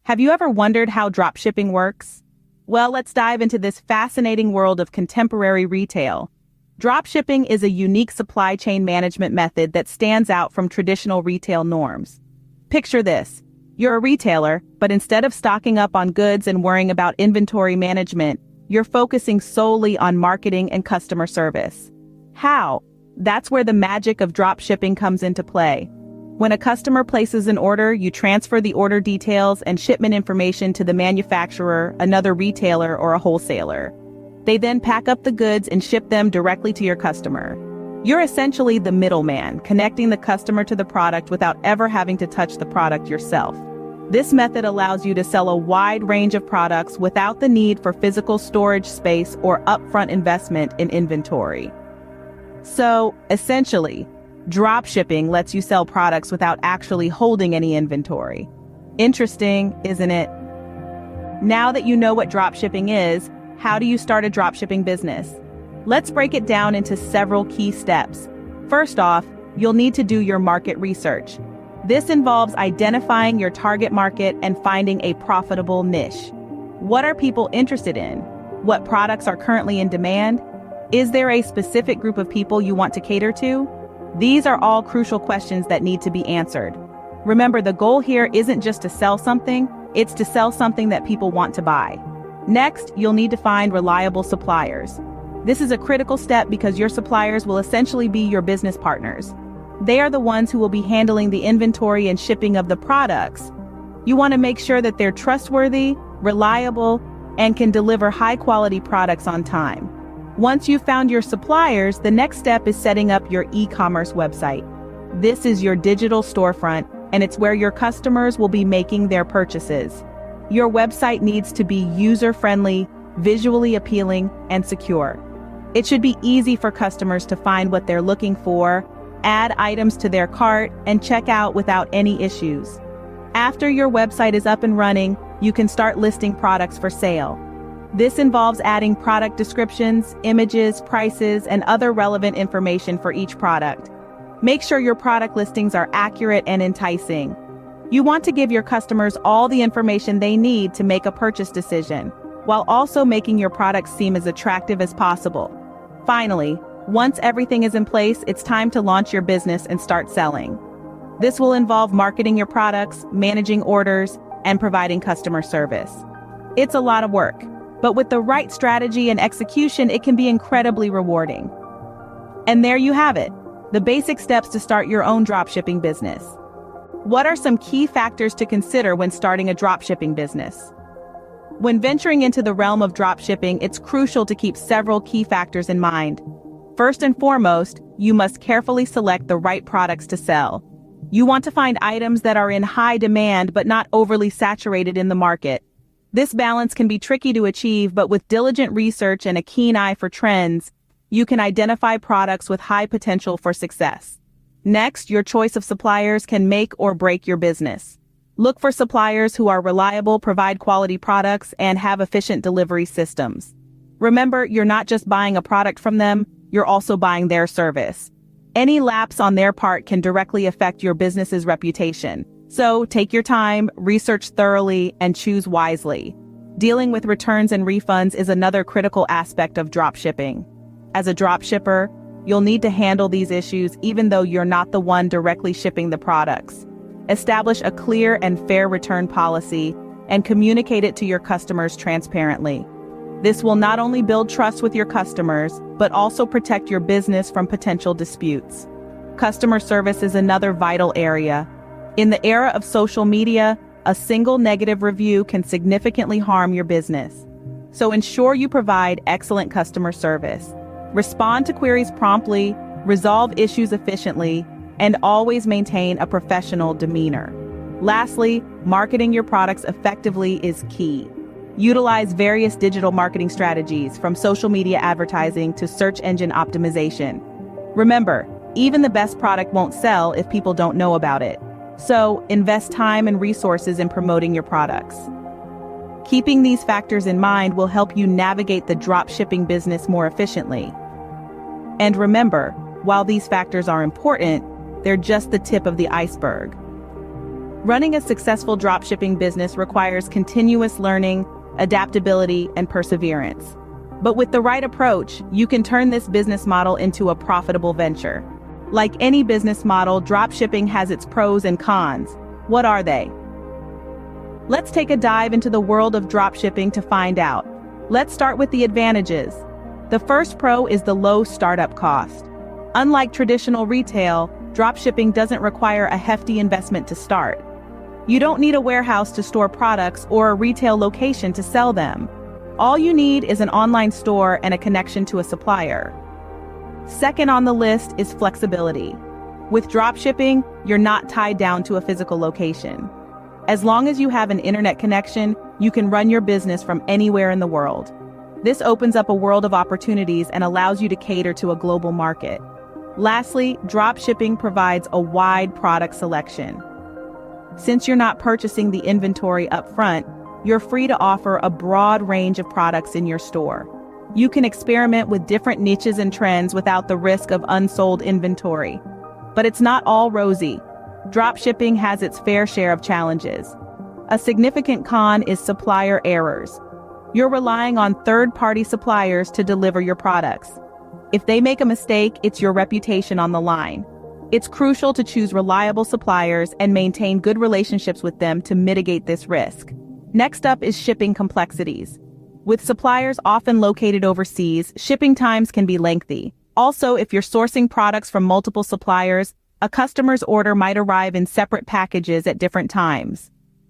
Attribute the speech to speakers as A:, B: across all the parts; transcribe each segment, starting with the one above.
A: Have you ever wondered how dropshipping works? Well, let's dive into this fascinating world of contemporary retail. Dropshipping is a unique supply chain management method that stands out from traditional retail norms. Picture this. You're a retailer, but instead of stocking up on goods and worrying about inventory management, you're focusing solely on marketing and customer service. How? That's where the magic of dropshipping comes into play. When a customer places an order, you transfer the order details and shipment information to the manufacturer, another retailer, or a wholesaler. They then pack up the goods and ship them directly to your customer. You're essentially the middleman, connecting the customer to the product without ever having to touch the product yourself. This method allows you to sell a wide range of products without the need for physical storage space or upfront investment in inventory. So, essentially, dropshipping lets you sell products without actually holding any inventory. Interesting, isn't it? Now that you know what dropshipping is, how do you start a dropshipping business? Let's break it down into several key steps. First off, you'll need to do your market research. This involves identifying your target market and finding a profitable niche. What are people interested in? What products are currently in demand? Is there a specific group of people you want to cater to? These are all crucial questions that need to be answered. Remember, the goal here isn't just to sell something, it's to sell something that people want to buy. Next, you'll need to find reliable suppliers. This is a critical step because your suppliers will essentially be your business partners. They are the ones who will be handling the inventory and shipping of the products. You want to make sure that they're trustworthy, reliable, and can deliver high-quality products on time. Once you've found your suppliers, the next step is setting up your e-commerce website. This is your digital storefront, and it's where your customers will be making their purchases. Your website needs to be user-friendly, visually appealing, and secure. It should be easy for customers to find what they're looking for, add items to their cart, and check out without any issues. After your website is up and running, you can start listing products for sale. This involves adding product descriptions, images, prices, and other relevant information for each product. Make sure your product listings are accurate and enticing. You want to give your customers all the information they need to make a purchase decision, while also making your products seem as attractive as possible. Finally, once everything is in place, it's time to launch your business and start selling. This will involve marketing your products, managing orders, and providing customer service. It's a lot of work, but with the right strategy and execution, it can be incredibly rewarding. And there you have it, the basic steps to start your own dropshipping business. What are some key factors to consider when starting a dropshipping business? When venturing into the realm of dropshipping, it's crucial to keep several key factors in mind. First and foremost, you must carefully select the right products to sell. You want to find items that are in high demand but not overly saturated in the market. This balance can be tricky to achieve, but with diligent research and a keen eye for trends, you can identify products with high potential for success. Next, your choice of suppliers can make or break your business. Look for suppliers who are reliable, provide quality products, and have efficient delivery systems. Remember, you're not just buying a product from them, you're also buying their service. Any lapse on their part can directly affect your business's reputation. So take your time, research thoroughly, and choose wisely. Dealing with returns and refunds is another critical aspect of dropshipping. As a dropshipper, you'll need to handle these issues even though you're not the one directly shipping the products. Establish a clear and fair return policy and communicate it to your customers transparently. This will not only build trust with your customers, but also protect your business from potential disputes. Customer service is another vital area. In the era of social media, a single negative review can significantly harm your business. So ensure you provide excellent customer service. Respond to queries promptly, resolve issues efficiently, and always maintain a professional demeanor. Lastly, marketing your products effectively is key. Utilize various digital marketing strategies, from social media advertising to search engine optimization. Remember, even the best product won't sell if people don't know about it. So, invest time and resources in promoting your products. Keeping these factors in mind will help you navigate the dropshipping business more efficiently. And remember, while these factors are important, they're just the tip of the iceberg. Running a successful dropshipping business requires continuous learning, adaptability, and perseverance. But with the right approach, you can turn this business model into a profitable venture. Like any business model, dropshipping has its pros and cons. What are they? Let's take a dive into the world of dropshipping to find out. Let's start with the advantages. The first pro is the low startup cost. Unlike traditional retail, dropshipping doesn't require a hefty investment to start. You don't need a warehouse to store products or a retail location to sell them. All you need is an online store and a connection to a supplier. Second on the list is flexibility. With dropshipping, you're not tied down to a physical location. As long as you have an internet connection, you can run your business from anywhere in the world. This opens up a world of opportunities and allows you to cater to a global market. Lastly, dropshipping provides a wide product selection. Since you're not purchasing the inventory up front, you're free to offer a broad range of products in your store. You can experiment with different niches and trends without the risk of unsold inventory. But it's not all rosy. Dropshipping has its fair share of challenges. A significant con is supplier errors. You're relying on third-party suppliers to deliver your products. If they make a mistake, it's your reputation on the line. It's crucial to choose reliable suppliers and maintain good relationships with them to mitigate this risk. Next up is shipping complexities. With suppliers often located overseas, shipping times can be lengthy. Also, if you're sourcing products from multiple suppliers, a customer's order might arrive in separate packages at different times.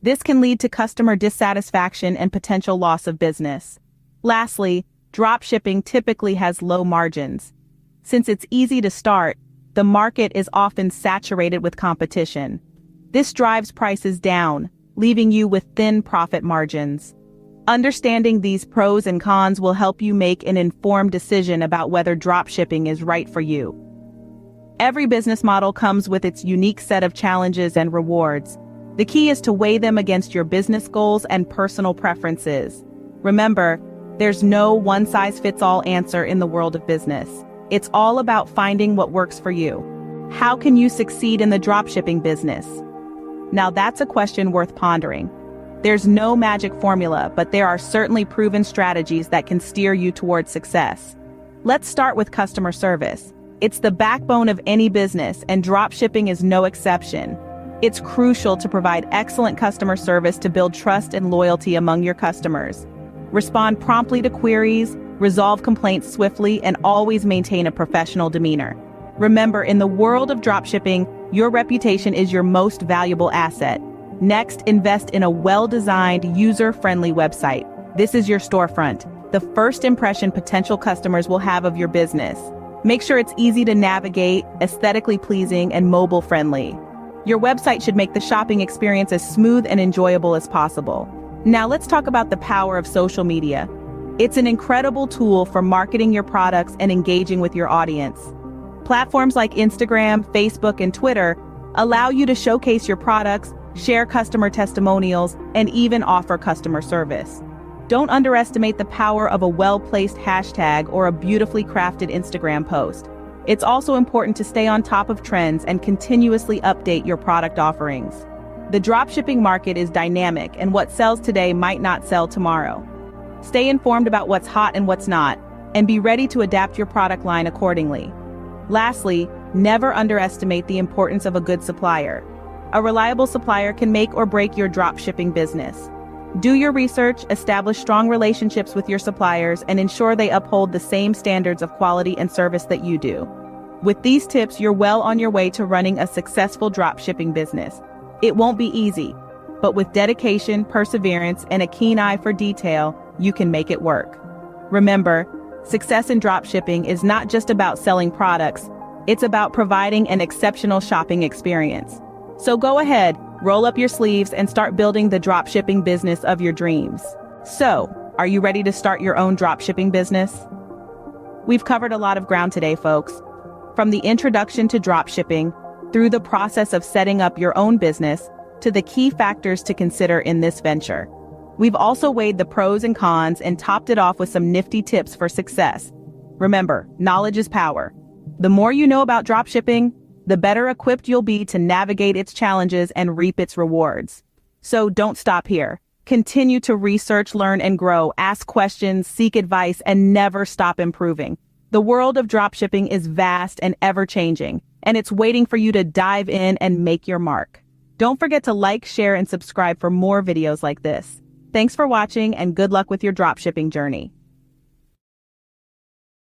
A: This can lead to customer dissatisfaction and potential loss of business. Lastly, dropshipping typically has low margins. Since it's easy to start, the market is often saturated with competition. This drives prices down, leaving you with thin profit margins. Understanding these pros and cons will help you make an informed decision about whether dropshipping is right for you. Every business model comes with its unique set of challenges and rewards. The key is to weigh them against your business goals and personal preferences. Remember, there's no one-size-fits-all answer in the world of business. It's all about finding what works for you. How can you succeed in the dropshipping business? Now that's a question worth pondering. There's no magic formula, but there are certainly proven strategies that can steer you towards success. Let's start with customer service. It's the backbone of any business, and dropshipping is no exception. It's crucial to provide excellent customer service to build trust and loyalty among your customers. Respond promptly to queries, resolve complaints swiftly, and always maintain a professional demeanor. Remember, in the world of dropshipping, your reputation is your most valuable asset. Next, invest in a well-designed, user-friendly website. This is your storefront, the first impression potential customers will have of your business. Make sure it's easy to navigate, aesthetically pleasing, and mobile-friendly. Your website should make the shopping experience as smooth and enjoyable as possible. Now let's talk about the power of social media. It's an incredible tool for marketing your products and engaging with your audience. Platforms like Instagram, Facebook, and Twitter allow you to showcase your products, share customer testimonials, and even offer customer service. Don't underestimate the power of a well-placed hashtag or a beautifully crafted Instagram post. It's also important to stay on top of trends and continuously update your product offerings. The dropshipping market is dynamic, and what sells today might not sell tomorrow. Stay informed about what's hot and what's not, and be ready to adapt your product line accordingly. Lastly, never underestimate the importance of a good supplier. A reliable supplier can make or break your dropshipping business. Do your research, establish strong relationships with your suppliers, and ensure they uphold the same standards of quality and service that you do. With these tips, you're well on your way to running a successful dropshipping business. It won't be easy, but with dedication, perseverance, and a keen eye for detail, you can make it work. Remember, success in dropshipping is not just about selling products, it's about providing an exceptional shopping experience. So go ahead, roll up your sleeves, and start building the dropshipping business of your dreams. So, are you ready to start your own dropshipping business? We've covered a lot of ground today, folks. From the introduction to dropshipping, through the process of setting up your own business, to the key factors to consider in this venture. We've also weighed the pros and cons and topped it off with some nifty tips for success. Remember, knowledge is power. The more you know about dropshipping, the better equipped you'll be to navigate its challenges and reap its rewards. So don't stop here. Continue to research, learn, and grow, ask questions, seek advice, and never stop improving. The world of dropshipping is vast and ever-changing, and it's waiting for you to dive in and make your mark. Don't forget to like, share, and subscribe for more videos like this. Thanks for watching, and good luck with your dropshipping journey.